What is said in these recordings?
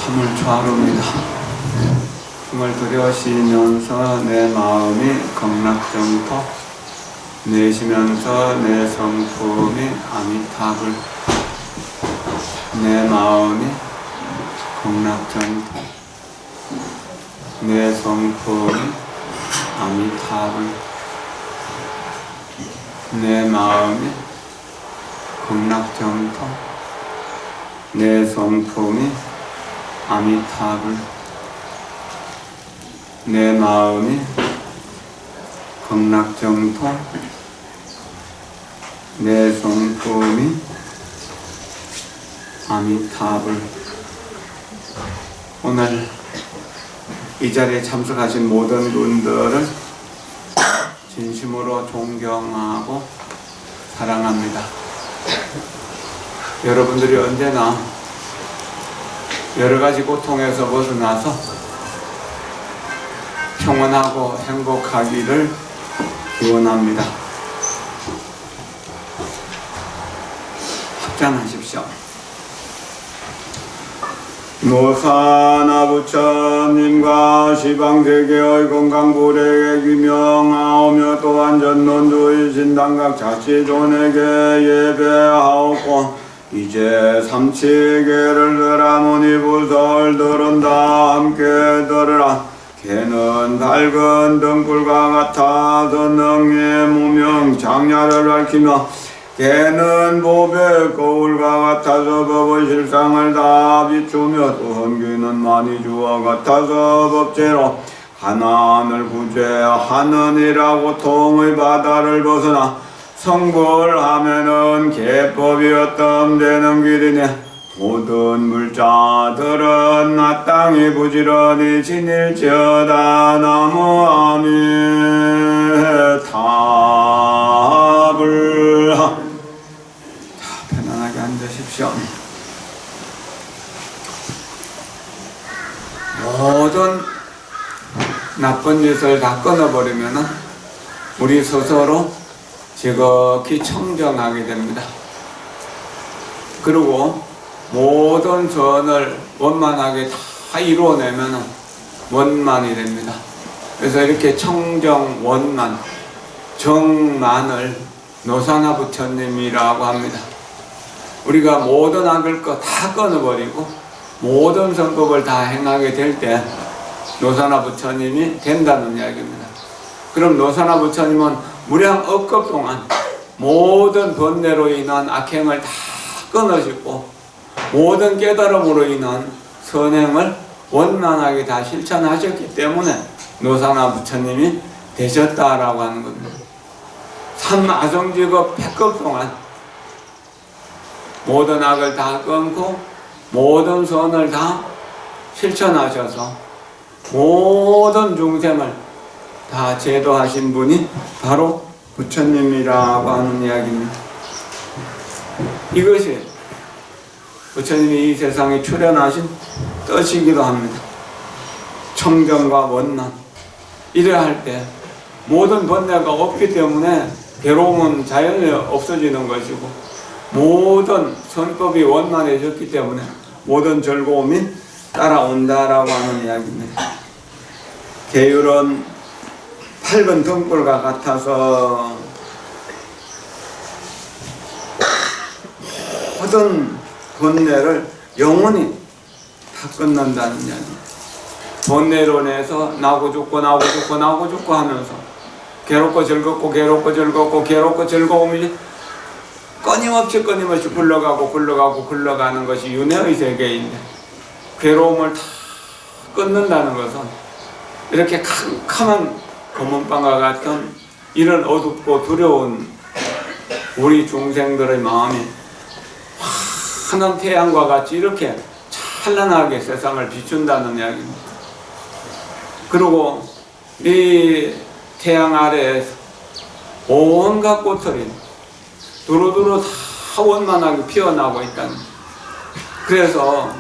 참을 좌로입니다. 숨을 들여쉬면서 내 마음이 극락정토, 내쉬면서 내 성품이 아미타불. 내 마음이 극락정토, 내 성품이 아미타불. 내 마음이 극락정토, 내 성품이 아미타불. 내 마음이 극락정토, 내 성품이 아미타불. 오늘 이 자리에 참석하신 모든 분들을 진심으로 존경하고 사랑합니다. 여러분들이 언제나 여러가지 고통에서 벗어나서 평온하고 행복하기를 기원합니다. 합장하십시오. 노사나 부처님과 시방세계의 건강불의에 귀명하오며 또한 전론주이신 당각 자치존에게 예배하옵고 이제 삼치계를 들하모니 부설 들은다 함께 들으라. 개는 밝은 등불과 같아서 능히 무명 장야를 밝히며 개는 보배 거울과 같아서 법의 실상을 다 비추며 또 헌귀는 많이 주와 같아서 법제로 가난을 구제하느니라. 고통의 바다를 벗어나 성불하면은 개법이 어떤되는 길이네. 모든 물자들은 마땅히 부지런히 지닐지어다. 나무 아미타불. 자, 편안하게 앉으십시오. 모든 나쁜 짓을 다 끊어버리면 우리 스스로 지극히 청정하게 됩니다. 그리고 모든 선을 원만하게 다 이루어내면 원만이 됩니다. 그래서 이렇게 청정, 원만, 정만을 노사나 부처님이라고 합니다. 우리가 모든 악을 다 끊어버리고 모든 성법을 다 행하게 될 때 노사나 부처님이 된다는 이야기입니다. 그럼 노사나 부처님은 무량 억급 동안 모든 번뇌로 인한 악행을 다 끊어주고 모든 깨달음으로 인한 선행을 원만하게 다 실천하셨기 때문에 노사나 부처님이 되셨다라고 하는 겁니다. 삼아성직업 100급 동안 모든 악을 다 끊고 모든 선을 다 실천하셔서 모든 중생을 다 제도하신 분이 바로 부처님이라고 하는 이야기입니다. 이것이 부처님이 이 세상에 출현하신 뜻이기도 합니다. 청정과 원만. 이래야 할 때 모든 번뇌가 없기 때문에 괴로움은 자연히 없어지는 것이고 모든 선법이 원만해졌기 때문에 모든 즐거움이 따라온다라고 하는 이야기입니다. 계율은 밝은 등불과 같아서 모든 번뇌를 영원히 다 끝난다는 이야기입니다. 번뇌로 인해서 나고 죽고 나고 죽고 나고 죽고 하면서 괴롭고 즐겁고 괴롭고 즐겁고 괴롭고 즐거움이 끊임없이 굴러가고 굴러가는 것이 윤회의 세계인데 괴로움을 다 끊는다는 것은 이렇게 캄캄한 검은방과 같은 이런 어둡고 두려운 우리 중생들의 마음이 환한 태양과 같이 이렇게 찬란하게 세상을 비춘다는 이야기입니다. 그리고 이 태양 아래에서 온갖 꽃들이 두루두루 다 원만하게 피어나고 있다는. 그래서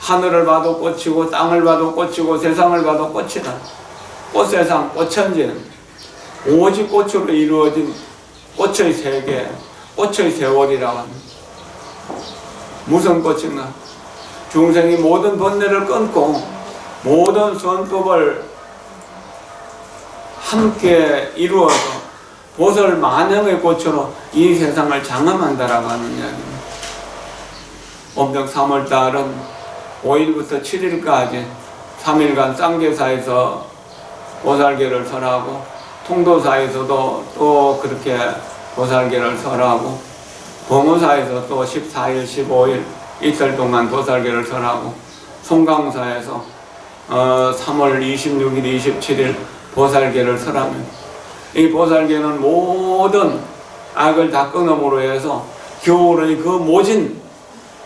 하늘을 봐도 꽃이고 땅을 봐도 꽃이고 세상을 봐도 꽃이다. 꽃세상, 꽃천지는 오직 꽃으로 이루어진 꽃의 세계, 꽃의 세월이라고 합니다. 무슨 꽃인가? 중생이 모든 번뇌를 끊고 모든 선법을 함께 이루어서 보살 만영의 꽃으로 이 세상을 장엄한다라고 하는 이야기입니다. 엄정 3월달은 5일부터 7일까지 3일간 쌍계사에서 보살계를 설하고 통도사에서도 또 그렇게 보살계를 설하고 범어사에서 또 14일, 15일 이틀 동안 보살계를 설하고 송강사에서 3월 26일, 27일 보살계를 설하면 이 보살계는 모든 악을 다 끊음으로 해서 겨울의 그 모진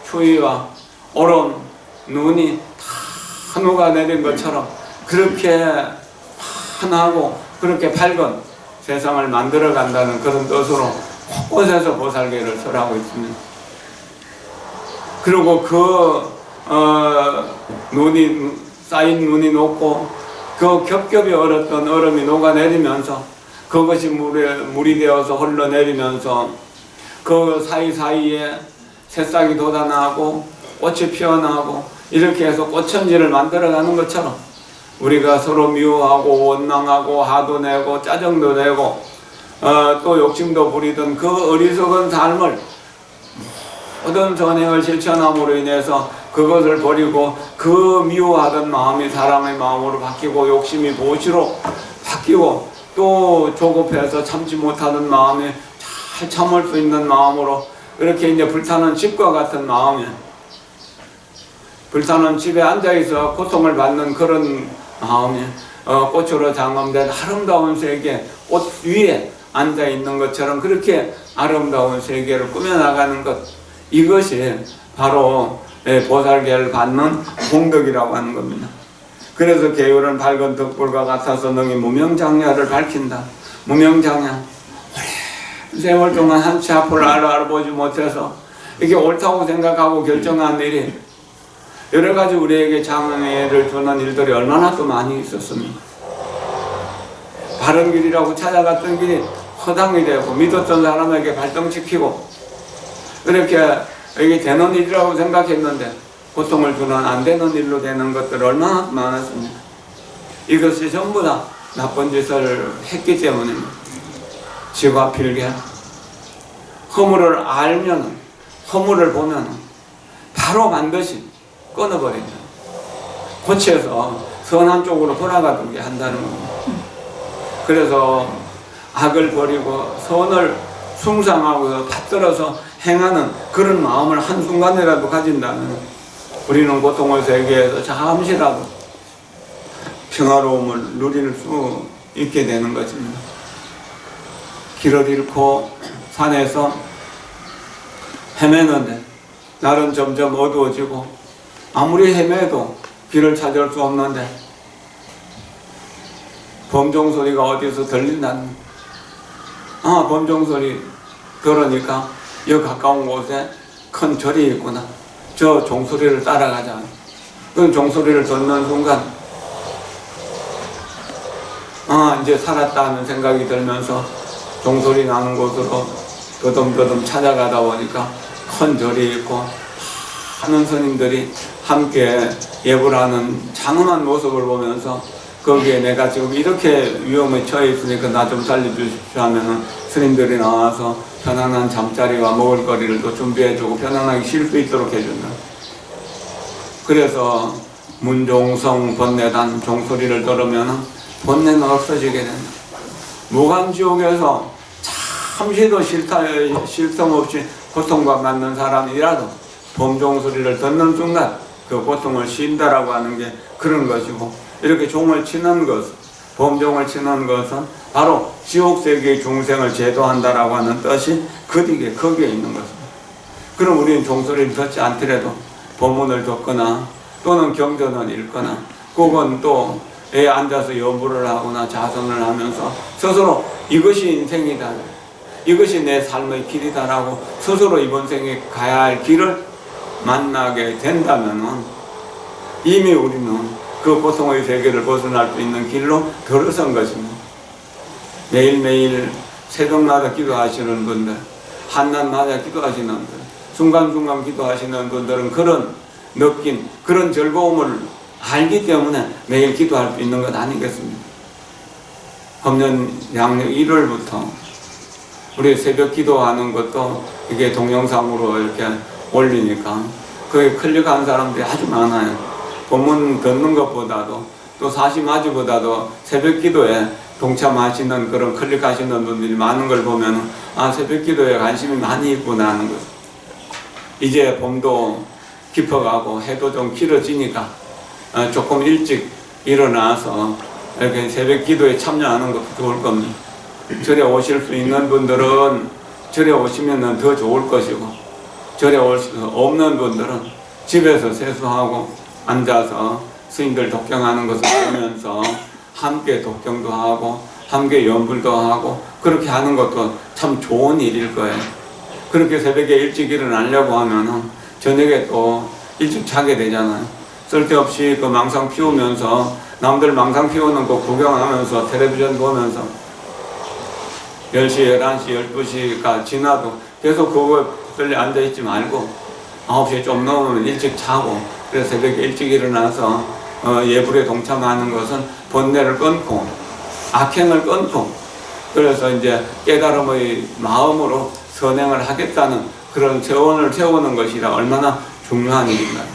추위와 얼음, 눈이 다 녹아내린 것처럼 그렇게 환하고 그렇게 밝은 세상을 만들어 간다는 그런 뜻으로 곳곳에서 보살계를 설하고 있습니다. 그리고 눈이 쌓인 눈이 녹고 그 겹겹이 얼었던 얼음이 녹아내리면서 그것이 물이 되어서 흘러내리면서 그 사이사이에 새싹이 돋아나고 꽃이 피어나고 이렇게 해서 꽃천지를 만들어가는 것처럼 우리가 서로 미워하고 원망하고 화도 내고 짜증도 내고 또 욕심도 부리던 그 어리석은 삶을 모든 선행을 실천함으로 인해서 그것을 버리고 그 미워하던 마음이 사랑의 마음으로 바뀌고 욕심이 보시로 바뀌고 또 조급해서 참지 못하는 마음이 잘 참을 수 있는 마음으로 이렇게 이제 불타는 집과 같은 마음에 불타는 집에 앉아있어 고통을 받는 그런 마음에 꽃으로 장엄된 아름다운 세계 꽃 위에 앉아있는 것처럼 그렇게 아름다운 세계를 꾸며나가는 것 이것이 바로 보살계를 받는 공덕이라고 하는 겁니다. 그래서 계율은 밝은 덕불과 같아서 능히 무명장야를 밝힌다. 무명장야 오랜 세월 동안 한치 앞을 알아보지 못해서 이게 옳다고 생각하고 결정한 일이 여러 가지 우리에게 장애를 주는 일들이 얼마나 또 많이 있었습니다. 바른 길이라고 찾아갔던 길이 허당이 되고 믿었던 사람에게 발동시키고 이렇게 이게 되는 일이라고 생각했는데 고통을 주는 안 되는 일로 되는 것들 얼마나 많았습니다. 이것이 전부 다 나쁜 짓을 했기 때문입니다. 지과 필개 허물을 알면 허물을 보면 바로 반드시 끊어버린다. 고쳐서 선한 쪽으로 돌아가게 한다는 겁니다. 그래서 악을 버리고 선을 숭상하고 받들어서 행하는 그런 마음을 한순간이라도 가진다면 우리는 고통의 세계에서 잠시라도 평화로움을 누릴 수 있게 되는 것입니다. 길을 잃고 산에서 헤매는데 날은 점점 어두워지고 아무리 헤매도 길을 찾을 수 없는데 범종 소리가 어디서 들린다는 범종 소리 들으니까 여 가까운 곳에 큰 절이 있구나. 저 종소리를 따라가자. 그 종소리를 듣는 순간 이제 살았다 하는 생각이 들면서 종소리 나는 곳으로 더듬더듬 찾아가다 보니까 큰 절이 있고 많은 스님들이 함께 예불 하는 장엄한 모습을 보면서 거기에 내가 지금 이렇게 위험에 처해 있으니까 나 좀 살려주십시오 하면은 스님들이 나와서 편안한 잠자리와 먹을거리를 또 준비해주고 편안하게 쉴 수 있도록 해준다. 그래서 문종성 번뇌단 종소리를 들으면 번뇌는 없어지게 된다. 무간지옥에서 잠시도 쉴 틈 없이 고통과 맞는 사람이라도 범종소리를 듣는 순간 그 고통을 쉰다라고 하는 게 그런 것이고, 이렇게 종을 치는 것, 범종을 치는 것은 바로 지옥세계의 중생을 제도한다라고 하는 뜻이 거기에 있는 것입니다. 그럼 우리는 종소리를 듣지 않더라도 법문을 듣거나 또는 경전을 읽거나 혹은 또 애 앉아서 연부를 하거나 자선을 하면서 스스로 이것이 인생이다, 이것이 내 삶의 길이다라고 스스로 이번 생에 가야 할 길을 만나게 된다면 이미 우리는 그 고통의 세계를 벗어날 수 있는 길로 들어선 것입니다. 매일매일 새벽마다 기도하시는 분들, 한낮마다 기도하시는 분들, 순간순간 기도하시는 분들은 그런 느낀 그런 즐거움을 알기 때문에 매일 기도할 수 있는 것 아니겠습니까? 금년 양력 1월부터 우리 새벽 기도하는 것도 이게 동영상으로 이렇게 올리니까 거기 클릭한 사람들이 아주 많아요. 본문 듣는 것보다도 또 사시마지보다도 새벽 기도에 동참하시는 그런 클릭하시는 분들이 많은 걸 보면 아, 새벽 기도에 관심이 많이 있구나 하는 거죠. 이제 봄도 깊어가고 해도 좀 길어지니까 조금 일찍 일어나서 이렇게 새벽 기도에 참여하는 것도 좋을 겁니다. 절에 오실 수 있는 분들은 절에 오시면 더 좋을 것이고, 절에 올 수 없는 분들은 집에서 세수하고 앉아서 스님들 독경하는 것을 보면서 함께 독경도 하고 함께 연불도 하고 그렇게 하는 것도 참 좋은 일일 거예요. 그렇게 새벽에 일찍 일어나려고 하면은 저녁에 또 일찍 자게 되잖아요. 쓸데없이 그 망상 피우면서 남들 망상 피우는 거 구경하면서 텔레비전 보면서 10시, 11시, 12시가 지나도 계속 그거에 앉아있지 말고 9시에 좀 넘으면 일찍 자고, 그래서 새벽에 일찍 일어나서 예불에 동참하는 것은 번뇌를 끊고 악행을 끊고, 그래서 이제 깨달음의 마음으로 선행을 하겠다는 그런 세원을 세우는 것이라 얼마나 중요한 일인가요.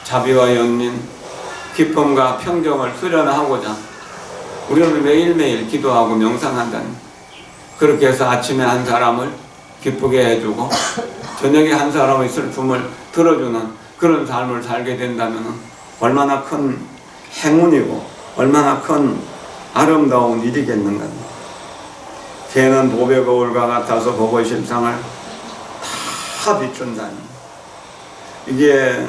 자비와 연민, 기쁨과 평정을 수련하고자 우리는 매일매일 기도하고 명상한다는, 그렇게 해서 아침에 한 사람을 기쁘게 해주고 저녁에 한 사람의 슬픔을 들어주는 그런 삶을 살게 된다면 얼마나 큰 행운이고 얼마나 큰 아름다운 일이겠는가. 개는 보배 거울과 같아서 보고 실상을 다 비춘다니. 이게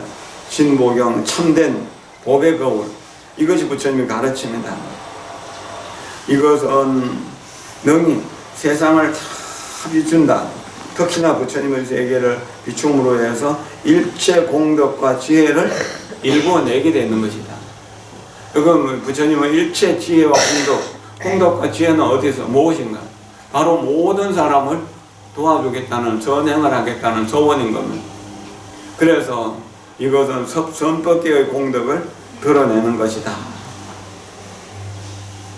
진보경 참된 보배 거울, 이것이 부처님의 가르침이다. 이것은 능히 세상을 다 비춘다. 특히나 부처님의 세계를 비춤으로 해서 일체 공덕과 지혜를 일궈내게 되는 것이다. 이건 부처님의 일체 지혜와 공덕과 지혜는 어디서 무엇인가? 바로 모든 사람을 도와주겠다는, 전행을 하겠다는 소원인 겁니다. 그래서 이것은 선법계의 공덕을 드러내는 것이다.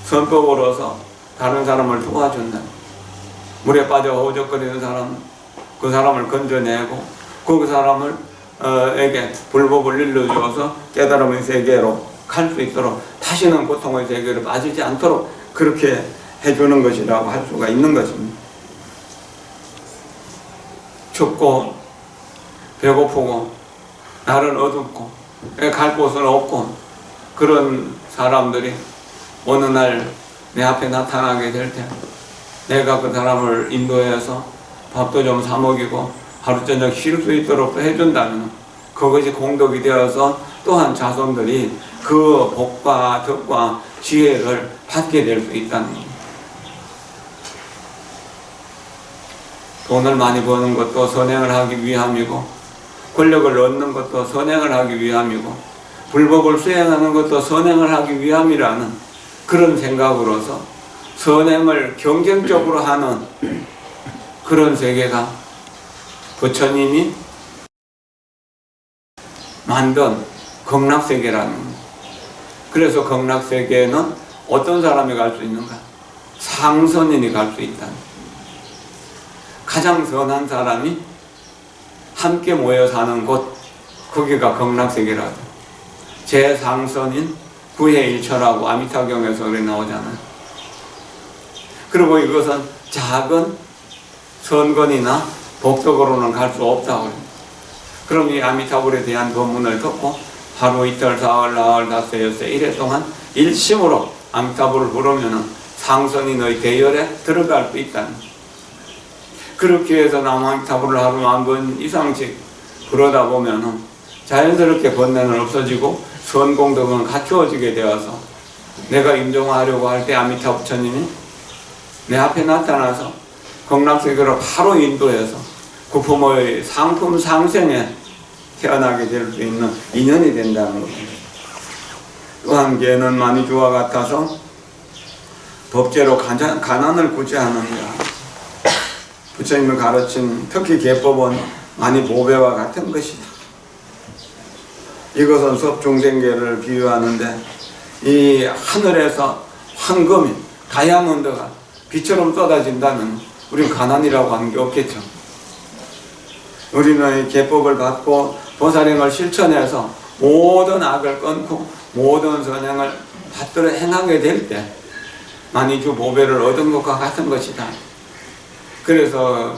선법으로서 다른 사람을 도와준다. 물에 빠져 허우적거리는 사람, 그 사람을 건져내고 그 사람을 에게 불법을 일러주어서 깨달음의 세계로 갈 수 있도록, 다시는 고통의 세계로 빠지지 않도록 그렇게 해주는 것이라고 할 수가 있는 것입니다. 춥고 배고프고 날은 어둡고 갈 곳은 없고 그런 사람들이 어느 날 내 앞에 나타나게 될 때 내가 그 사람을 인도해서 밥도 좀 사 먹이고 하루 저녁 쉴 수 있도록 해준다면 그것이 공덕이 되어서 또한 자손들이 그 복과 덕과 지혜를 받게 될 수 있다는 겁니다. 돈을 많이 버는 것도 선행을 하기 위함이고, 권력을 얻는 것도 선행을 하기 위함이고, 불법을 수행하는 것도 선행을 하기 위함이라는 그런 생각으로서 선행을 경쟁적으로 하는 그런 세계가 부처님이 만든 극락세계라는 겁니다. 그래서 극락세계에는 어떤 사람이 갈 수 있는가? 상선인이 갈 수 있다. 가장 선한 사람이 함께 모여 사는 곳, 거기가 극락세계라고. 제상선인 구해일처라고 아미타경에서 그래 나오잖아요. 그리고 이것은 작은 선건이나 복덕으로는 갈 수 없다고 합니다. 그럼 이 아미타불에 대한 법문을 듣고 하루 이틀 사흘 나흘 닷새 엿새 이래 동안 일심으로 아미타불을 부르면 상선인의 대열에 들어갈 수 있다는, 그렇게 해서 남아미타불을 하루 한 번 이상씩 부르다 보면 자연스럽게 번뇌는 없어지고 선공덕은 갖추어지게 되어서 내가 임종하려고 할 때 아미타 부처님이 내 앞에 나타나서 극락세계로 바로 인도해서 구품의 상품 상생에 태어나게 될 수 있는 인연이 된다는 겁니다. 또한 개는 많이 주와 같아서 법제로 가난을 구제하느니라. 부처님을 가르친 특히 개법은 많이 보배와 같은 것이다. 이것은 섭중생계를 비유하는데, 이 하늘에서 황금이, 다이아몬드가 비처럼 쏟아진다면 우리는 가난이라고 하는 게 없겠죠. 우리는 이 계법을 받고 보살행을 실천해서 모든 악을 끊고 모든 선행을 받들어 행하게 될 때 만이주 보배를 얻은 것과 같은 것이다. 그래서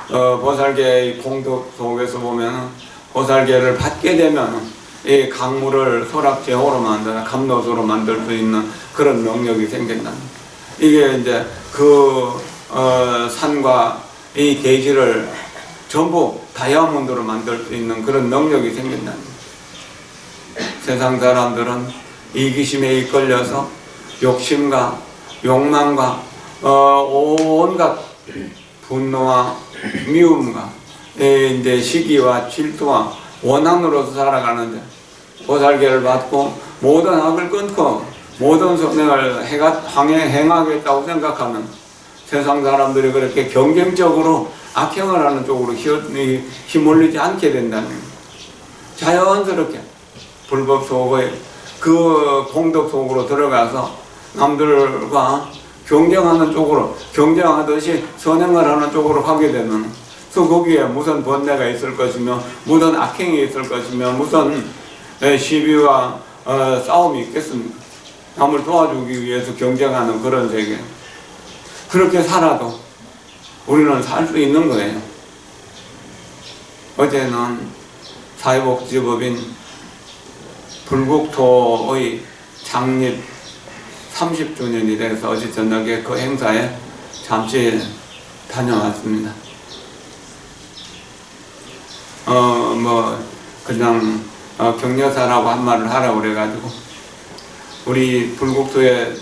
보살계의 공덕 속에서 보면 보살계를 받게 되면 이 강물을 소락제호로 만드나 감로소로 만들 수 있는 그런 능력이 생긴다. 이게 이제 그 산과 이 대지를 전부 다이아몬드로 만들 수 있는 그런 능력이 생긴다. 세상 사람들은 이기심에 이끌려서 욕심과 욕망과 온갖 분노와 미움과 이제 시기와 질투와 원한으로서 살아가는데, 보살계를 받고 모든 악을 끊고 모든 선행을 행하겠다고 생각하면 세상 사람들이 그렇게 경쟁적으로 악행을 하는 쪽으로 휘몰리지 않게 된다는 거예요. 자연스럽게 불법 속의 그 공덕 속으로 들어가서 남들과 경쟁하는 쪽으로, 경쟁하듯이 선행을 하는 쪽으로 가게 되면 거기에 무슨 번뇌가 있을 것이며 무슨 악행이 있을 것이며 무슨 시비와 싸움이 있겠습니까? 남을 도와주기 위해서 경쟁하는 그런 세계. 그렇게 살아도 우리는 살 수 있는 거예요. 어제는 사회복지법인 불국토의 창립 30주년이 돼서 어제 저녁에 그 행사에 잠시 다녀왔습니다. 그냥 격려사라고 한 말을 하라고 그래가지고, 우리 불국토에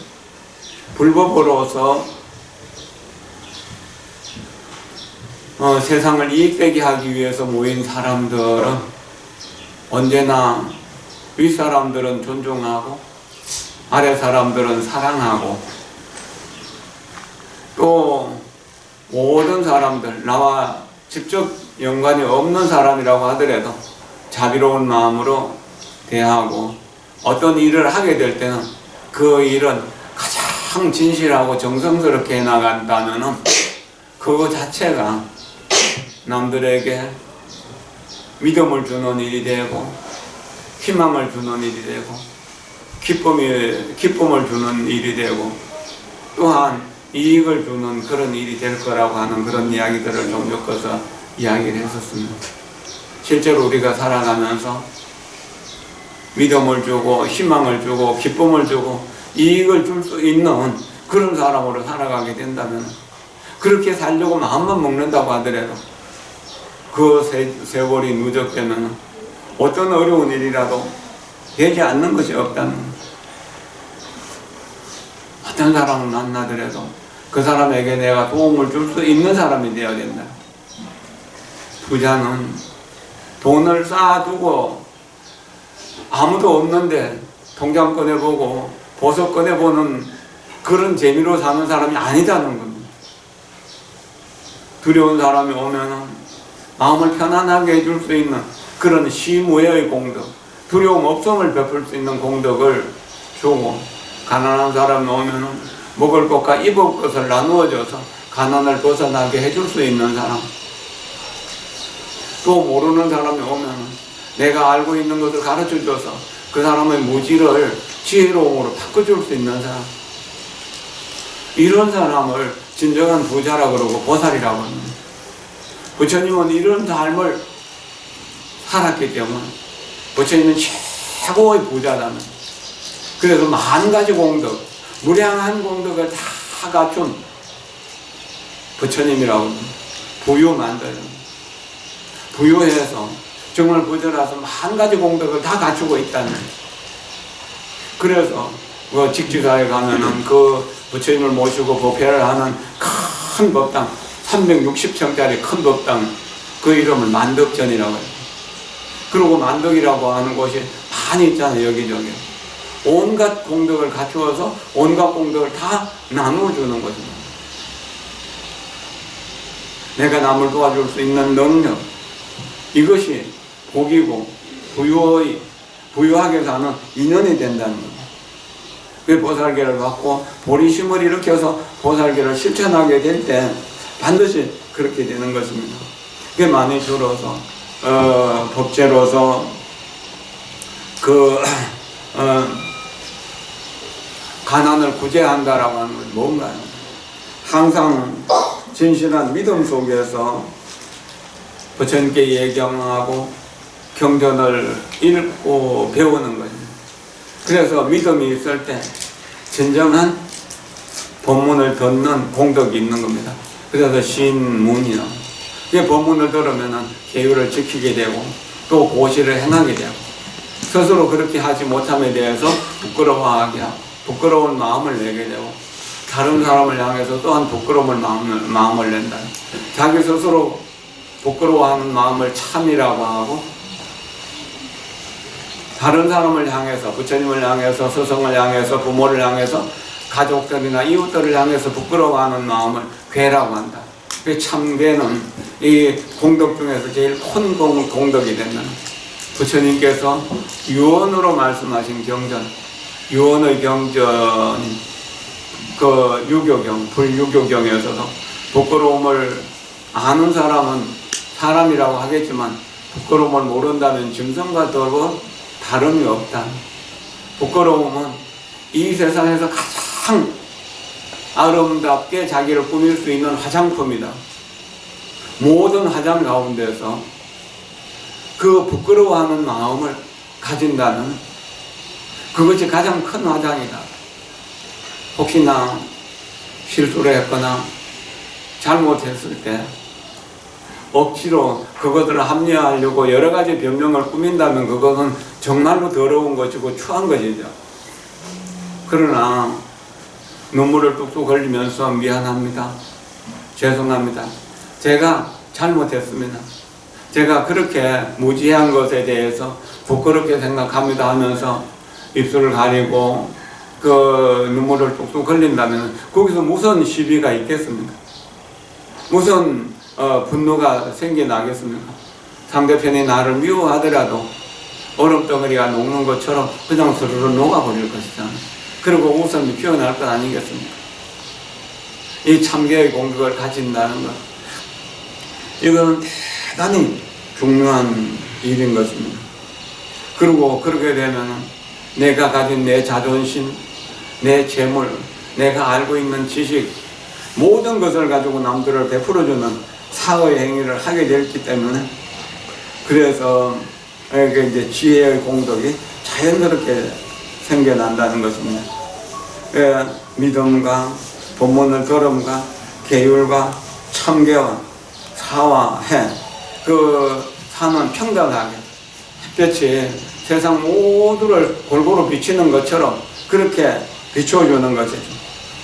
불법으로서 세상을 이익되게 하기 위해서 모인 사람들은 언제나 윗사람들은 존중하고 아래 사람들은 사랑하고, 또 모든 사람들, 나와 직접 연관이 없는 사람이라고 하더라도 자비로운 마음으로 대하고, 어떤 일을 하게 될 때는 그 일은 가장 진실하고 정성스럽게 해나간다면 그거 자체가 남들에게 믿음을 주는 일이 되고 희망을 주는 일이 되고 기쁨을 주는 일이 되고 또한 이익을 주는 그런 일이 될 거라고 하는 그런 이야기들을 좀 엮어서 이야기를 했었습니다. 실제로 우리가 살아가면서 믿음을 주고 희망을 주고 기쁨을 주고 이익을 줄 수 있는 그런 사람으로 살아가게 된다면, 그렇게 살려고 마음만 먹는다고 하더라도 그 세월이 누적되면 어떤 어려운 일이라도 되지 않는 것이 없다는 거예요. 어떤 사람을 만나더라도 그 사람에게 내가 도움을 줄 수 있는 사람이 되어야 된다. 부자는 돈을 쌓아두고 아무도 없는데 통장 꺼내보고 보석 꺼내보는 그런 재미로 사는 사람이 아니다는 겁니다. 두려운 사람이 오면은 마음을 편안하게 해줄 수 있는 그런 시무의 공덕, 두려움 없음을 베풀 수 있는 공덕을 주고, 가난한 사람이 오면은 먹을 것과 입을 것을 나누어줘서 가난을 벗어나게 해줄 수 있는 사람, 또 모르는 사람이 오면은 내가 알고 있는 것을 가르쳐줘서 그 사람의 무지를 지혜로움으로 바꿔줄 수 있는 사람, 이런 사람을 진정한 부자라고 그러고 보살이라고 합니다. 부처님은 이런 삶을 살았기 때문에 부처님은 최고의 부자라는, 그래서 만 가지 공덕, 무량한 공덕을 다 갖춘 부처님이라고 합니다. 부유 만들어요. 부유해서 정말 부자라서 만 가지 공덕을 다 갖추고 있다는. 그래서 그 직지사에 가면은 그 부처님을 모시고 법회를 하는 큰 법당, 360층짜리 큰 법당, 그 이름을 만덕전이라고 해요. 그리고 만덕이라고 하는 곳이 많이 있잖아요, 여기저기. 온갖 공덕을 갖추어서 온갖 공덕을 다 나누어주는 것입니다. 내가 남을 도와줄 수 있는 능력, 이것이 복이고 부유의 부유하게 사는 인연이 된다는 겁니다. 그 보살계를 받고 보리심을 일으켜서 보살계를 실천하게 될 때 반드시 그렇게 되는 것입니다. 그게 많이 들어서 법제로서 가난을 구제한다라고 하는 건 뭔가요? 항상 진실한 믿음 속에서 부처님께 예경하고 경전을 읽고 배우는 거죠. 그래서 믿음이 있을 때 진정한 법문을 듣는 공덕이 있는 겁니다. 그래서 신문이요. 그 법문을 들으면 계율을 지키게 되고 또 고시를 행하게 되고 스스로 그렇게 하지 못함에 대해서 부끄러워하게 하고 부끄러운 마음을 내게 되고 다른 사람을 향해서 또한 부끄러움을 마음을 낸다. 자기 스스로 부끄러워하는 마음을 참이라고 하고 다른 사람을 향해서 부처님을 향해서 스승을 향해서 부모를 향해서 가족들이나 이웃들을 향해서 부끄러워하는 마음을 괴라고 한다. 그 참괴는 이 공덕 중에서 제일 큰 공덕이 된다. 부처님께서 유언으로 말씀하신 경전, 유언의 경전이 그 유교경, 불유교경에서도 부끄러움을 아는 사람은 사람이라고 하겠지만 부끄러움을 모른다면 짐승과 더불어 다름이 없다. 부끄러움은 이 세상에서 가장 아름답게 자기를 꾸밀 수 있는 화장품이다. 모든 화장 가운데서 그 부끄러워하는 마음을 가진다는 그것이 가장 큰 화장이다. 혹시나 실수를 했거나 잘못했을 때 억지로 그것들을 합리화하려고 여러 가지 변명을 꾸민다면 그것은 정말로 더러운 것이고 추한 것이죠. 그러나 눈물을 뚝뚝 흘리면서 미안합니다. 죄송합니다. 제가 잘못했습니다. 제가 그렇게 무지한 것에 대해서 부끄럽게 생각합니다 하면서 입술을 가리고 그 눈물을 뚝뚝 흘린다면 거기서 무슨 시비가 있겠습니까? 무슨 분노가 생겨나겠습니까? 상대편이 나를 미워하더라도 얼음덩어리가 녹는 것처럼 그냥 스르르 녹아버릴 것이잖아요. 그리고 웃음이 피어날 것 아니겠습니까? 이 참개의 공격을 가진다는 것, 이거는 대단히 중요한 일인 것입니다. 그리고 그렇게 되면 내가 가진 내 자존심, 내 재물, 내가 알고 있는 지식, 모든 것을 가지고 남들을 베풀어주는 사의 행위를 하게 되기 때문에 그래서 이제 지혜의 공덕이 자연스럽게 생겨난다는 것입니다. 믿음과 본문을 들음과 계율과 참개와 사와 해, 그 사는 평등하게 햇볕이 세상 모두를 골고루 비치는 것처럼 그렇게 비춰주는 것이죠.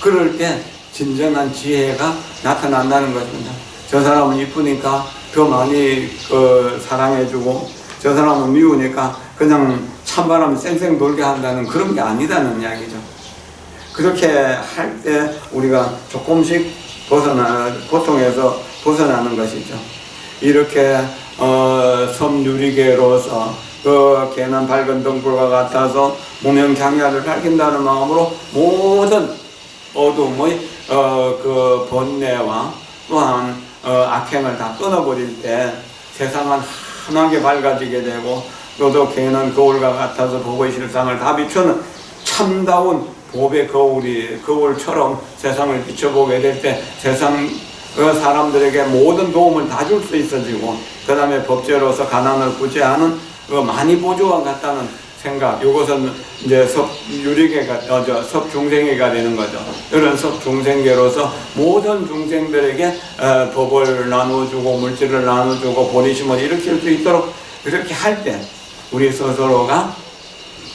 그럴 때 진정한 지혜가 나타난다는 것입니다. 저 사람은 이쁘니까 더 많이 사랑해주고 저 사람은 미우니까 그냥 찬바람 쌩쌩 돌게 한다는 그런 게 아니다는 이야기죠. 그렇게 할 때 우리가 조금씩 고통에서 벗어나는 것이죠. 이렇게 섬유리계로서 그 개는 밝은 등불과 같아서 무명장야를 밝힌다는 마음으로 모든 어둠의 그 번뇌와 또한 악행을 다 끊어버릴 때 세상은 환하게 밝아지게 되고 또도 개는 거울과 같아서 복의 실상을 다 비추는 참다운 법의 거울처럼 세상을 비춰보게 될 때 세상 사람들에게 모든 도움을 다 줄 수 있어지고 그 다음에 법제로서 가난을 구제하는 많이 보조와 같다는 생각, 이것은 이제 섭유리계가, 섭중생계가 되는 거죠. 이런 섭중생계로서 모든 중생들에게 법을 나눠주고 물질을 나눠주고 보리심을 일으킬 수 있도록 그렇게 할 때 우리 스스로가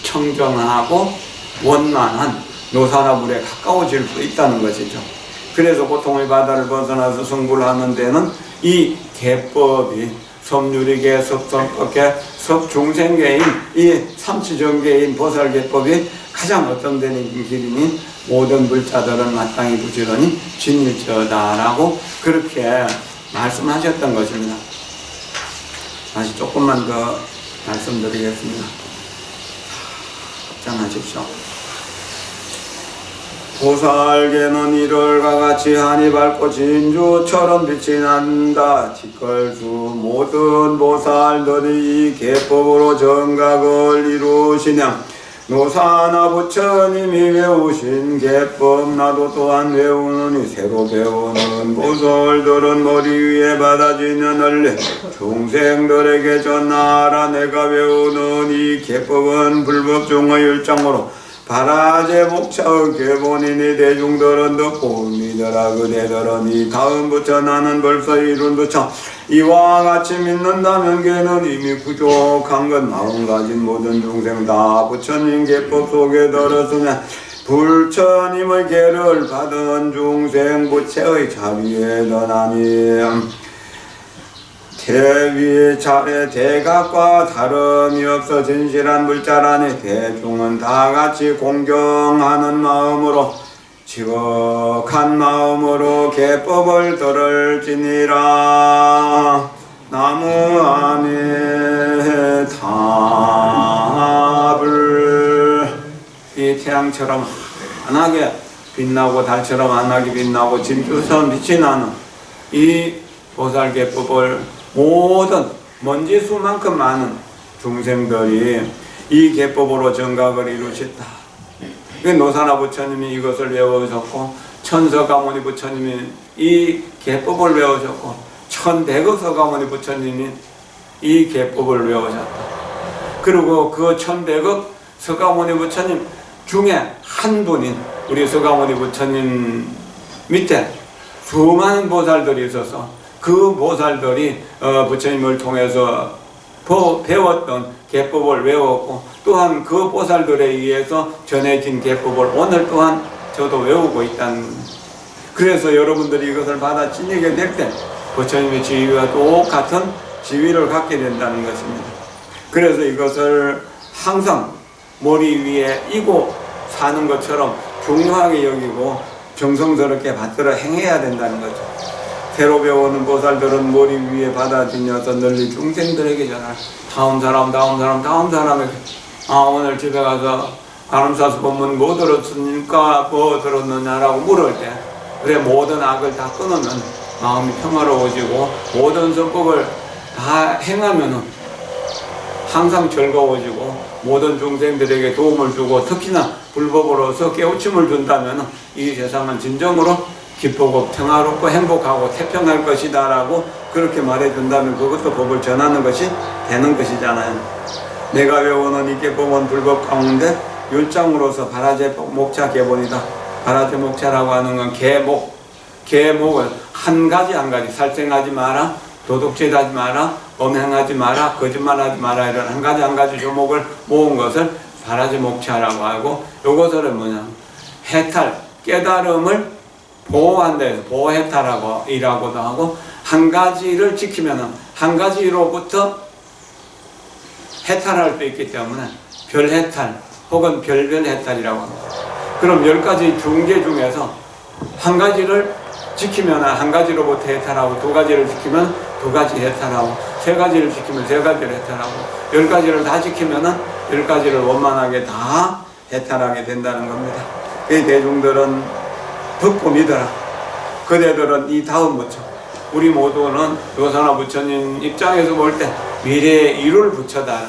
청정하고 원만한 노사나불에 가까워질 수 있다는 것이죠. 그래서 고통의 바다를 벗어나서 승부를 하는 데는 이 계법이 섭유리계, 섭성법계, 섭중생계인 이 삼치정계인 보살계법이 가장 어떤 데는 길이니 모든 불자들은 마땅히 부지런히 진일처다라고 그렇게 말씀하셨던 것입니다. 다시 조금만 더 말씀드리겠습니다. 전하십시오. 보살계는 이를과 같이 한이 밝고 진주처럼 빛이 난다. 티끌수 모든 보살들이 이 계법으로 정각을 이루시냐. 노사나 부처님이 외우신 계법 나도 또한 외우느니 새로 배우는 보살들은 머리 위에 받아지는 원래 중생들에게 전하라. 내가 외우는 이 계법은 불법중의 일장으로 바라제 목차의 계본이니 대중들은 듣고 믿어라. 그대들은 이 다음 부처 나는 벌써 이룬 부처 이와 같이 믿는다면 걔는 이미 부족한 것 마음 가진 모든 중생 다 부처님 계법 속에 들었으면 부처님의 계를 받은 중생 부처의 자리에 더나니 대위의 자리 대각과 다름이 없어 진실한 물자라니 대중은 다같이 공경하는 마음으로 지극한 마음으로 계법을 들을지니라. 나무 아메타불. 이 태양처럼 환하게 빛나고 달처럼 환하게 빛나고 진주처럼 빛이 나는 이 보살계법을 모든 먼지수만큼 많은 중생들이 이 계법으로 정각을 이루셨다. 노사나 부처님이 이것을 외우셨고 천서가모니 부처님이 이 계법을 외우셨고 천백억 서가모니 부처님이 이 계법을 외우셨다. 그리고 그 천백억 서가모니 부처님 중에 한 분인 우리 서가모니 부처님 밑에 수많은 보살들이 있어서 그 보살들이 부처님을 통해서 배웠던 계법을 외웠고 또한 그 보살들에 의해서 전해진 계법을 오늘 또한 저도 외우고 있다는 겁니다. 그래서 여러분들이 이것을 받아 지니게 될 때 부처님의 지위와 똑같은 지위를 갖게 된다는 것입니다. 그래서 이것을 항상 머리 위에 이고 사는 것처럼 중요하게 여기고 정성스럽게 받들어 행해야 된다는 거죠. 새로 배우는 보살들은 머리 위에 받아지녀서 널리 중생들에게 전할 다음 사람에게 오늘 집에 가서 가람사스 법문 뭐 들었습니까? 뭐 들었느냐라고 물을 때 그래 모든 악을 다 끊으면 마음이 평화로워지고 모든 성법을 다 행하면 항상 즐거워지고 모든 중생들에게 도움을 주고 특히나 불법으로서 깨우침을 준다면 이 세상은 진정으로 기쁘고 평화롭고 행복하고 태평할 것이다 라고 그렇게 말해준다면 그것도 법을 전하는 것이 되는 것이잖아요. 내가 외우는 이 계법은 불법 가운데 율장으로서 바라제 목차 계본이다. 바라제 목차라고 하는 건 계목을 한 가지 살생하지 마라, 도둑질하지 마라, 범행하지 마라, 거짓말하지 마라 이런 한 가지 조목을 모은 것을 바라제 목차라고 하고 요것을 뭐냐 해탈 깨달음을 보호한다 해서 보호해탈하고 이라고도 하고 한 가지를 지키면 한 가지로부터 해탈할 수 있기 때문에 별해탈 혹은 별별해탈이라고 합니다. 그럼 10가지 중계 중에서 한 가지를 지키면 한 가지로부터 해탈하고 두 가지를 지키면 두 가지 해탈하고 세 가지를 지키면 세 가지를 해탈하고 10가지를 다 지키면 10가지를 원만하게 다 해탈하게 된다는 겁니다. 이 대중들은 듣고 믿어라. 그대들은 이 다음 부처 우리 모두는 노사나 부처님 입장에서 볼 때 미래에 이룰 부처다.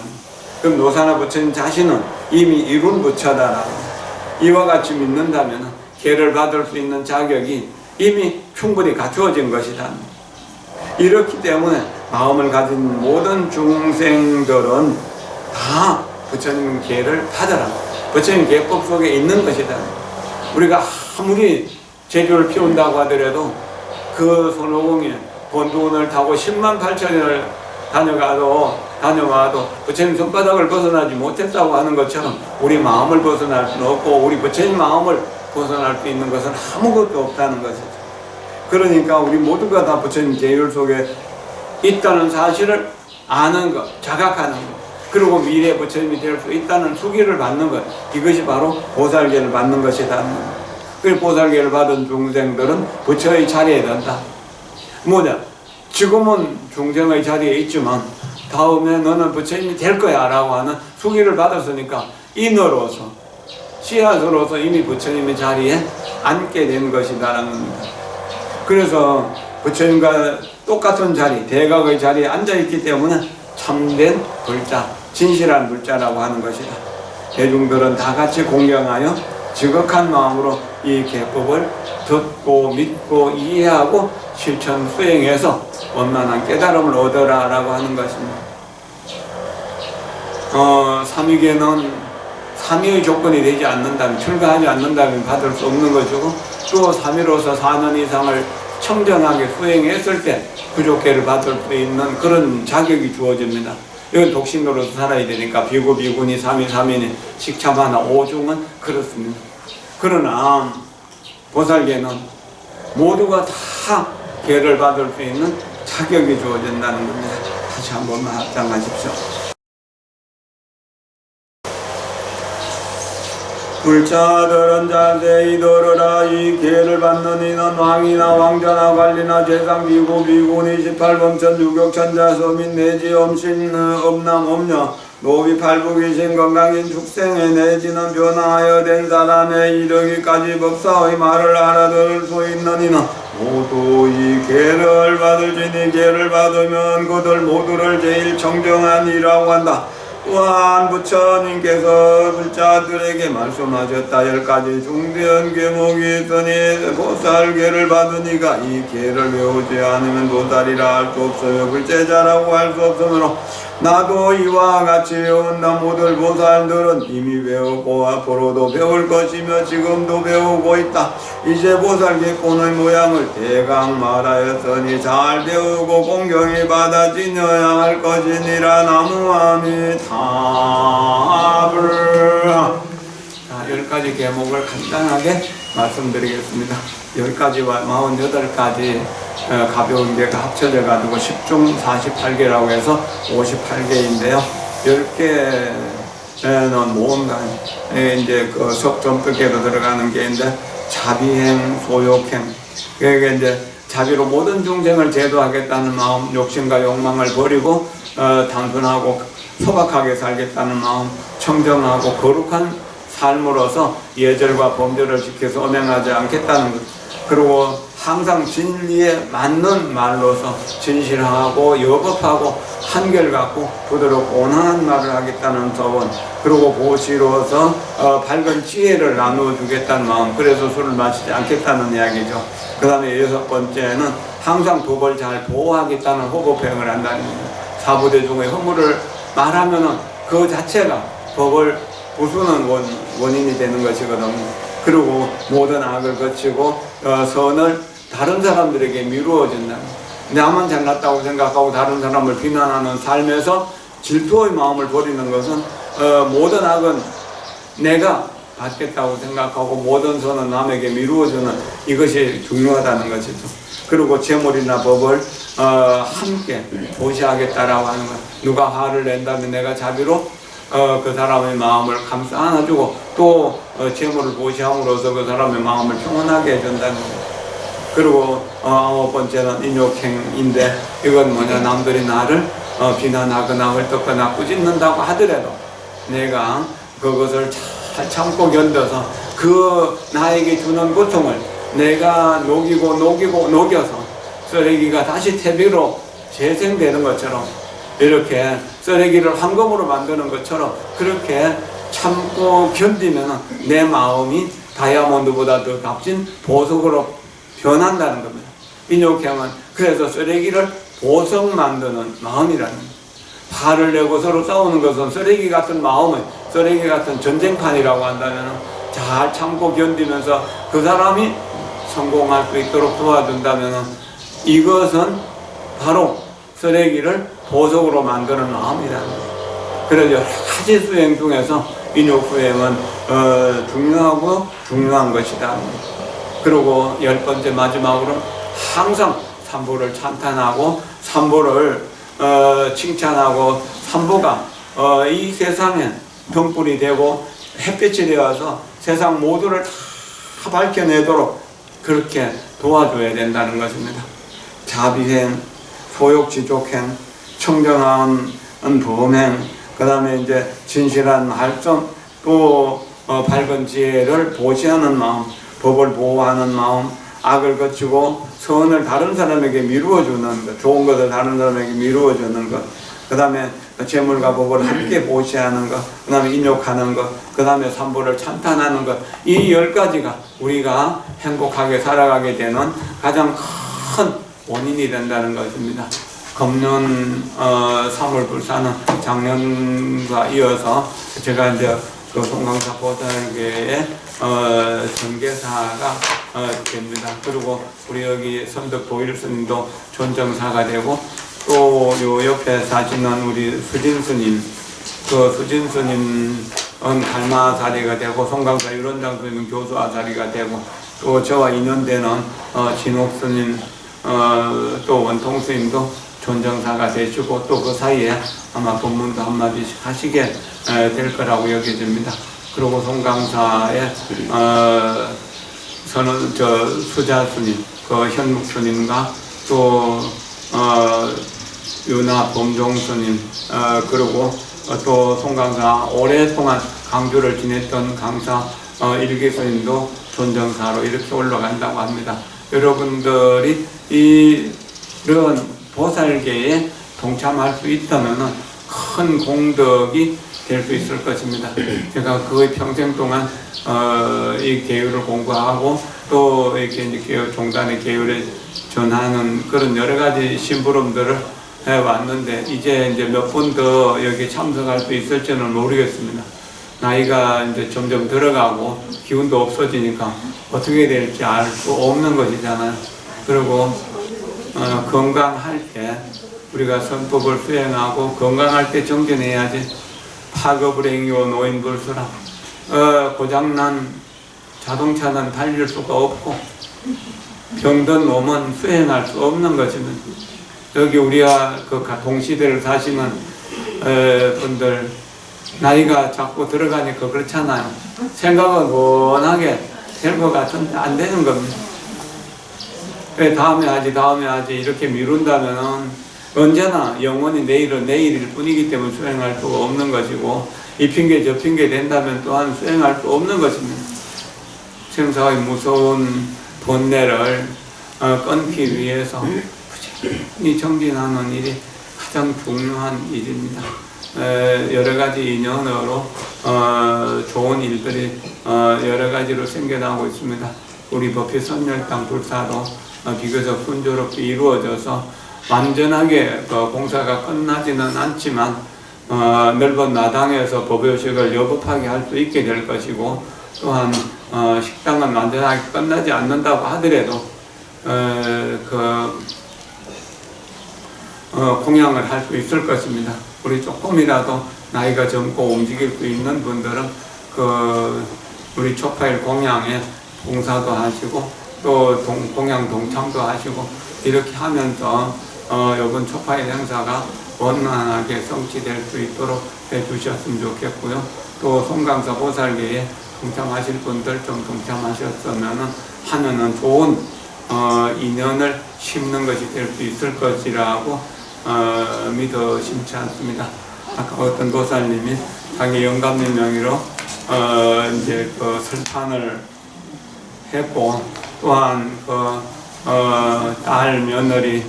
그럼 노사나 부처님 자신은 이미 이룬 부처다. 이와 같이 믿는다면 계를 받을 수 있는 자격이 이미 충분히 갖추어진 것이다. 이렇기 때문에 마음을 가진 모든 중생들은 다 부처님 계를 받아라. 부처님 계법 속에 있는 것이다. 우리가 아무리 재주를 피운다고 하더라도 그 손오공이 본두운을 타고 10만 8천년을 다녀와도 부처님 손바닥을 벗어나지 못했다고 하는 것처럼 우리 마음을 벗어날 수는 없고 우리 부처님 마음을 벗어날 수 있는 것은 아무것도 없다는 것이죠. 그러니까 우리 모두가 다 부처님 계율 속에 있다는 사실을 아는 것, 자각하는 것, 그리고 미래에 부처님이 될 수 있다는 수기를 받는 것, 이것이 바로 보살계를 받는 것이다. 그 보살계를 받은 중생들은 부처의 자리에 든다. 뭐냐? 지금은 중생의 자리에 있지만 다음에 너는 부처님이 될 거야 라고 하는 수기를 받았으니까 인으로서 씨앗으로서 이미 부처님의 자리에 앉게 된 것이다라는 겁니다. 그래서 부처님과 똑같은 자리, 대각의 자리에 앉아있기 때문에 참된 불자, 진실한 불자라고 하는 것이다. 대중들은 다 같이 공경하여 지극한 마음으로 이 계법을 듣고 믿고 이해하고 실천 수행해서 원만한 깨달음을 얻어라 라고 하는 것입니다. 삼위계는 삼위의 조건이 되지 않는다면, 출가하지 않는다면 받을 수 없는 것이고, 또 삼위로서 4년 이상을 청정하게 수행했을 때 부족계를 받을 수 있는 그런 자격이 주어집니다. 이건 독신으로서 살아야 되니까 비구, 비구니, 삼위, 삼인이 식참하나 오중은 그렇습니다. 그러나 보살계는 모두가 다 계를 받을 수 있는 자격이 주어진다는 겁니다. 다시 한 번만 합장하십시오. 불자들은 자세히 들으라. 이 계를 받는 이는 왕이나 왕자나 관리나 재상 비구 비구니 18범천 유격천자 서민 내지 엄신 엄남 엄녀 노비 팔부귀신 건강인 축생에 내지는 변화하여 된 사람에 이르기까지 법사의 말을 알아들을 수 있는 이는 모두 이 계를 받을지니 계를 받으면 그들 모두를 제일 청정한 이라고 한다. 또한 부처님께서 불자들에게 말씀하셨다. 10가지 중대한 계목이 있으니 보살계를 받으니가 이 계를 외우지 않으면 보살이라 할 수 없으며 불제자라고 할 수 없으므로 나도 이와 같이 온다. 모든 보살들은 이미 배우고 앞으로도 배울 것이며 지금도 배우고 있다. 이제 보살계권의 모양을 대강 말하였으니 잘 배우고 공경히 받아 지녀야 할 것이니라. 나무아미타불. 자, 10가지 계목을 간단하게 말씀드리겠습니다. 10가지와 48가지 가벼운 게가 합쳐져 가지고 10중 48개라고 해서 58개인데요. 10개는 모험간 이제 그 석점뜻계로 들어가는 게인데 자비행, 소욕행. 그게 이제 자비로 모든 중생을 제도하겠다는 마음, 욕심과 욕망을 버리고 단순하고 소박하게 살겠다는 마음, 청정하고 거룩한 삶으로서 예절과 범죄를 지켜서 엄행하지 않겠다는 것. 그리고 항상 진리에 맞는 말로서 진실하고 여법하고 한결같고 부드럽고 온화한 말을 하겠다는 소원. 그리고 보시로서 밝은 지혜를 나누어 주겠다는 마음. 그래서 술을 마시지 않겠다는 이야기죠. 그 다음에 6번째는 항상 법을 잘 보호하겠다는 호법행을 한다는 겁니다. 사부대중의 허물을 말하면은 그 자체가 법을 부수는 원인이 되는 것이거든요. 그리고 모든 악을 거치고 선을 다른 사람들에게 미루어진다. 나만 잘났다고 생각하고 다른 사람을 비난하는 삶에서 질투의 마음을 버리는 것은 모든 악은 내가 받겠다고 생각하고 모든 선은 남에게 미루어주는 이것이 중요하다는 것이죠. 그리고 재물이나 법을 함께 보시하겠다라고 하는 것. 누가 화를 낸다면 내가 자비로 그 사람의 마음을 감싸 안아주고 또 재물을 보시함으로써 그 사람의 마음을 평온하게 해준다는 것. 그리고 9번째는 인욕행인데 이건 뭐냐, 남들이 나를 비난하거나 헐떡거나 꾸짖는다고 하더라도 내가 그것을 잘 참고 견뎌서 그 나에게 주는 고통을 내가 녹여서 쓰레기가 다시 퇴비로 재생되는 것처럼, 이렇게 쓰레기를 황금으로 만드는 것처럼 그렇게 참고 견디면 내 마음이 다이아몬드보다 더 값진 보석으로 변한다는 겁니다. 인욕행은 그래서 쓰레기를 보석 만드는 마음이라는 겁니다. 화를 내고 서로 싸우는 것은 쓰레기 같은 마음을, 쓰레기 같은 전쟁판이라고 한다면 잘 참고 견디면서 그 사람이 성공할 수 있도록 도와준다면 이것은 바로 쓰레기를 보석으로 만드는 마음이라는 거예요. 그래서 여러 가지 수행 중에서 인욕 수행은 중요한 것이다. 그리고 10번째 마지막으로 항상 삼보를 찬탄하고 삼보를 칭찬하고 삼보가 이 세상에 등불이 되고 햇빛이 되어서 세상 모두를 다 밝혀내도록 그렇게 도와줘야 된다는 것입니다. 자비행, 소욕지족행, 청정한 범행, 그 다음에 이제 진실한 활동, 또 밝은 지혜를 보시하는 마음, 법을 보호하는 마음, 악을 거치고 선을 다른 사람에게 미루어 주는 것, 좋은 것을 다른 사람에게 미루어 주는 것, 그 다음에 재물과 법을 함께 보시하는 것, 그 다음에 인욕하는 것, 그 다음에 산보를 찬탄하는 것, 이 10가지가 우리가 행복하게 살아가게 되는 가장 큰 원인이 된다는 것입니다. 금년 3월 불사는 작년과 이어서 제가 이제 그 송강사 보살교회의 전계사가 됩니다. 그리고 우리 여기 선덕 도일 스님도 존정사가 되고, 또 요 옆에 사시는 우리 수진 스님, 그 수진 스님은 갈마사리가 되고, 송강사 유론장 스님은 교수아사리가 되고, 또 저와 인연되는 진옥 스님, 또 원통 스님도 존정사가 되시고, 또 그 사이에 아마 법문도 한마디씩 하시게 될 거라고 여겨집니다. 그리고 송강사의 수자 스님, 그 현묵 스님과 또 유나 범종 스님, 그리고 또 송강사 오랫동안 강주를 지냈던 강사 일기 스님도 존정사로 이렇게 올라간다고 합니다. 여러분들이 이런 보살계에 동참할 수 있다면 큰 공덕이 될 수 있을 것입니다. 제가 거의 평생 동안 이 계율을 공부하고 또 이렇게 이제 종단의 계율에 전하는 그런 여러 가지 심부름들을 해왔는데, 이제 몇 번 더 여기 참석할 수 있을지는 모르겠습니다. 나이가 이제 점점 들어가고 기운도 없어지니까 어떻게 될지 알 수 없는 것이잖아요. 그리고 건강할 때 우리가 선법을 수행하고 건강할 때 정진해야지. 파급불행이요 노인불수라. 고장난 자동차는 달릴 수가 없고 병든 몸은 수행할 수 없는 것입니다. 여기 우리가 그 동시대를 사시는 분들 나이가 자꾸 들어가니까 그렇잖아요. 생각은 원하게 될 것 같은데 안 되는 겁니다. 다음에 하지 이렇게 미룬다면 언제나 영원히 내일은 내일일 뿐이기 때문에 수행할 수가 없는 것이고, 이 핑계 저 핑계 된다면 또한 수행할 수 없는 것입니다. 생사의 무서운 번뇌를 끊기 위해서 부지런히 정진하는 일이 가장 중요한 일입니다. 여러 가지 인연으로 좋은 일들이 여러 가지로 생겨나고 있습니다. 우리 법회 선열당 불사도 비교적 순조롭게 이루어져서 완전하게 공사가 끝나지는 않지만 넓은 나당에서 법요식을 여법하게 할 수 있게 될 것이고, 또한 식당은 완전하게 끝나지 않는다고 하더라도 공양을 할 수 있을 것입니다. 우리 조금이라도 나이가 젊고 움직일 수 있는 분들은 우리 초파일 공양에 봉사도 하시고 또 공양 동참도 하시고 이렇게 하면서 이번 초파일 행사가 원만하게 성취될 수 있도록 해주셨으면 좋겠고요. 또 송강사 보살계에 동참하실 분들 좀 동참하셨으면 하면은 좋은 인연을 심는 것이 될 수 있을 것이라고 믿어 심지 않습니다. 아까 어떤 보살님이 자기 영감님 명의로 이제 설판을 했고, 또한 딸 며느리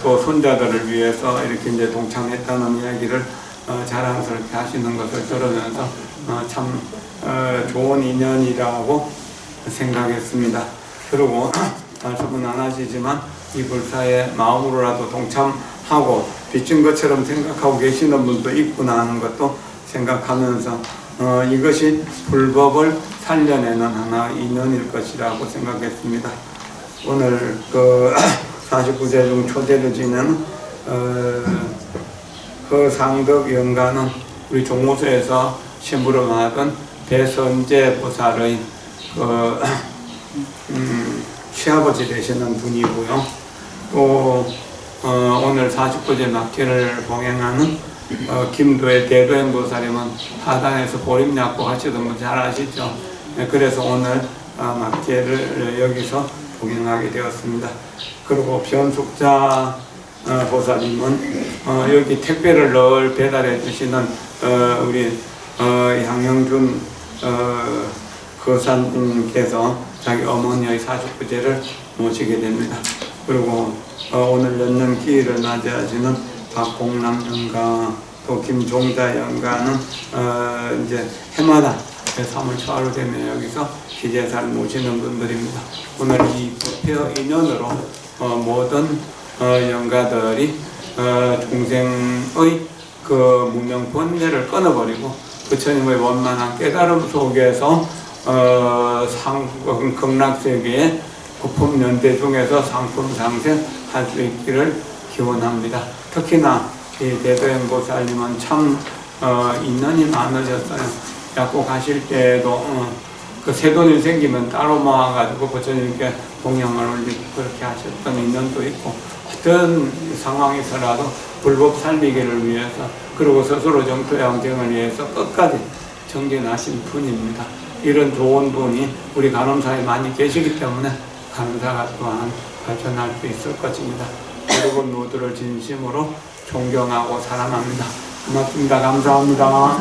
또 손자들을 위해서 이렇게 이제 동참했다는 이야기를 자랑스럽게 하시는 것을 들으면서 참 좋은 인연이라고 생각했습니다. 그리고 말씀은 안 하시지만 이 불사의 마음으로라도 동참하고 빚진 것처럼 생각하고 계시는 분도 있구나 하는 것도 생각하면서 이것이 불법을 살려내는 하나의 인연일 것이라고 생각했습니다. 오늘 49제 중 초제를 지낸 상덕 영가는 우리 종무소에서 심부름하던 배선재 보살의 시아버지 되시는 분이고요. 또 오늘 49제 막제를 봉행하는 김도의 대도행 보살님은 하단에서 보림약고 하시던 분 잘 아시죠? 그래서 오늘 막제를 여기서 봉행하게 되었습니다. 그리고 변숙자 보살님은 여기 택배를 늘 배달해 주시는 우리 양영준 거사님께서 자기 어머니의 49제를 모시게 됩니다. 그리고 오늘 연념 기일을 맞이하시는 박공남 영가 또 김종자 영가는 이제 해마다 3월 초하루 되면 여기서 기제사를 모시는 분들입니다. 오늘 이 부패 인연으로 모든 영가들이 중생의 그 무명 번뇌를 끊어버리고 부처님의 원만한 깨달음 속에서 극락세계의 구품 연대 중에서 상품 상생할 수 있기를 기원합니다. 특히나 이 대도행보살님은 참 인연이 많으셨어요. 약국하실 때도 그 새돈이 생기면 따로 모아가지고 부처님께 공양을 올리고 그렇게 하셨던 인연도 있고 어떤 상황에서라도 불법 살리기를 위해서 그리고 스스로 정토양정을 위해서 끝까지 정진하신 분입니다. 이런 좋은 분이 우리 간암사에 많이 계시기 때문에 간암사가 또한 발전할 수 있을 것입니다. 여러분 모두를 진심으로 존경하고 사랑합니다. 고맙습니다. 감사합니다.